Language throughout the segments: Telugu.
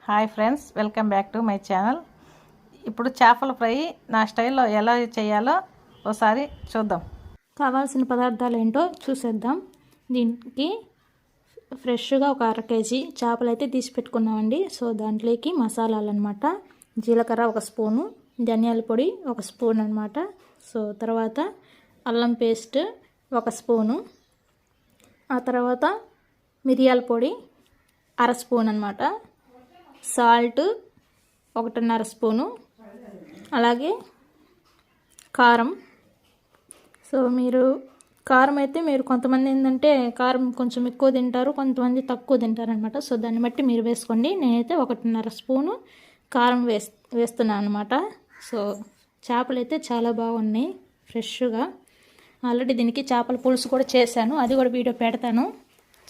Hi friends, welcome back to my channel. ఇప్పుడు చేపల ఫ్రై నా స్టైల్లో ఎలా చేయాలో ఒకసారి చూద్దాం. కావాల్సిన పదార్థాలు ఏంటో చూసేద్దాం. దీనికి ఫ్రెష్గా ఒక 1/2 kg చేపలు అయితే తీసి పెట్టుకున్నామండి. సో దాంట్లోకి మసాలాలు అనమాట. జీలకర్ర 1 స్పూను, ధనియాల పొడి 1 స్పూన్ అనమాట. సో తర్వాత అల్లం పేస్ట్ 1 స్పూను, ఆ తర్వాత మిరియాల పొడి 1/2 స్పూన్ అనమాట, సాల్ట్ 1.5 స్పూను, అలాగే కారం. సో మీరు కారం అయితే మీరు కొంతమంది ఏంటంటే కారం కొంచెం ఎక్కువ తింటారు, కొంతమంది తక్కువ తింటారు అనమాట. సో దాన్ని బట్టి మీరు వేసుకోండి. నేనైతే 1.5 స్పూను కారం వేస్తున్నాను అనమాట. సో చేపలు అయితే చాలా బాగున్నాయి ఫ్రెష్గా. ఆల్రెడీ దీనికి చేపల పులుసు కూడా చేశాను, అది కూడా వీడియో పెడతాను.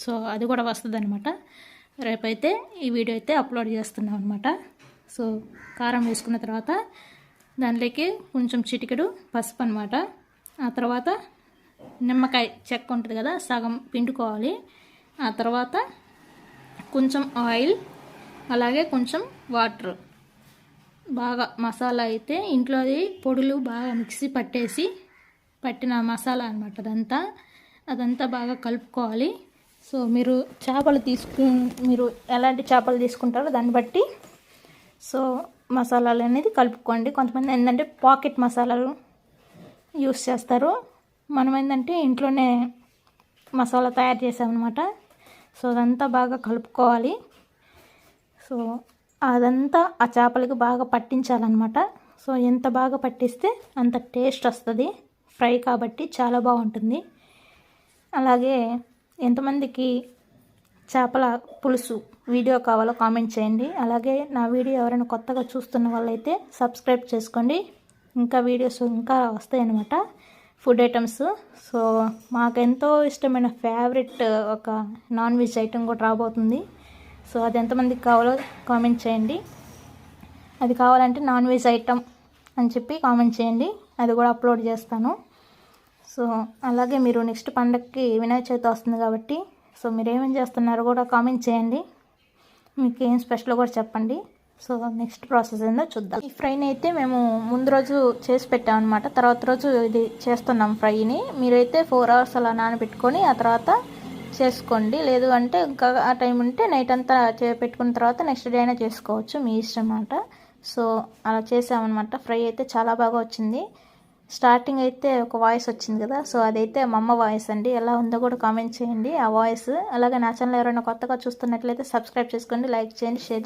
సో అది కూడా వస్తుంది అనమాట. రేపైతే ఈ వీడియో అయితే అప్లోడ్ చేస్తున్నాం అనమాట. సో కారం వేసుకున్న తర్వాత దాంట్లోకి కొంచెం చిటికెడు పసుపు అనమాట. ఆ తర్వాత నిమ్మకాయ చెక్క ఉంటుంది కదా, సగం పిండుకోవాలి. ఆ తర్వాత కొంచెం ఆయిల్, అలాగే కొంచెం వాటర్. బాగా మసాలా అయితే ఇంట్లోది పొడులు బాగా మిక్సీ పట్టిన మసాలా అనమాట. అదంతా బాగా కలుపుకోవాలి. సో మీరు మీరు ఎలాంటి చేపలు తీసుకుంటారో దాన్ని బట్టి సో మసాలాలు అనేది కలుపుకోండి. కొంతమంది ఏంటంటే పాకెట్ మసాలాలు యూస్ చేస్తారు. మనం ఏంటంటే ఇంట్లోనే మసాలా తయారు చేసామన్నమాట. సో అదంతా బాగా కలుపుకోవాలి. సో అదంతా ఆ చేపలకి బాగా పట్టించాలన్నమాట. సో ఎంత బాగా పట్టిస్తే అంత టేస్ట్ వస్తుంది. ఫ్రై కాబట్టి చాలా బాగుంటుంది. అలాగే ఎంతమందికి చేపల పులుసు వీడియో కావాలో కామెంట్ చేయండి. అలాగే నా వీడియో ఎవరైనా కొత్తగా చూస్తున్న వాళ్ళైతే సబ్స్క్రైబ్ చేసుకోండి. ఇంకా వీడియోస్ ఇంకా వస్తాయన్నమాట, ఫుడ్ ఐటమ్స్. సో మాకు ఎంతో ఇష్టమైన ఫేవరెట్ ఒక నాన్ వెజ్ ఐటెం కూడా రాబోతుంది. సో అది ఎంతమందికి కావాలో కామెంట్ చేయండి. అది కావాలంటే నాన్ వెజ్ ఐటమ్ అని చెప్పి కామెంట్ చేయండి, అది కూడా అప్లోడ్ చేస్తాను. సో అలాగే మీరు నెక్స్ట్ పండగకి వినాయక చవితి వస్తుంది కాబట్టి సో మీరు ఏమేమి చేస్తున్నారో కూడా కామెంట్ చేయండి. మీకు ఏం స్పెషల్ కూడా చెప్పండి. సో నెక్స్ట్ ప్రాసెస్ ఏందో చూద్దాం. ఈ ఫ్రైని అయితే మేము ముందు రోజు చేసి పెట్టామన్నమాట. తర్వాత రోజు ఇది చేస్తున్నాం ఫ్రైని. మీరైతే 4 hours అలా నానబెట్టుకొని ఆ తర్వాత చేసుకోండి. లేదు అంటే ఇంకా ఆ టైం ఉంటే నైట్ అంతా పెట్టుకున్న తర్వాత నెక్స్ట్ డే అయినా చేసుకోవచ్చు, మీ ఇష్టం అన్నమాట. సో అలా చేసామన్నమాట. ఫ్రై అయితే చాలా బాగా వచ్చింది. స్టార్టింగ్ అయితే ఒక వాయిస్ వచ్చింది కదా, సో అదైతే మా అమ్మ వాయిస్ అండి. ఎలా ఉందో కూడా కామెంట్ చేయండి ఆ వాయిస్. అలాగే నా ఛానల్ ఎవరైనా కొత్తగా చూస్తున్నట్లయితే సబ్స్క్రైబ్ చేసుకోండి, లైక్ చేయండి, షేర్ చేయండి.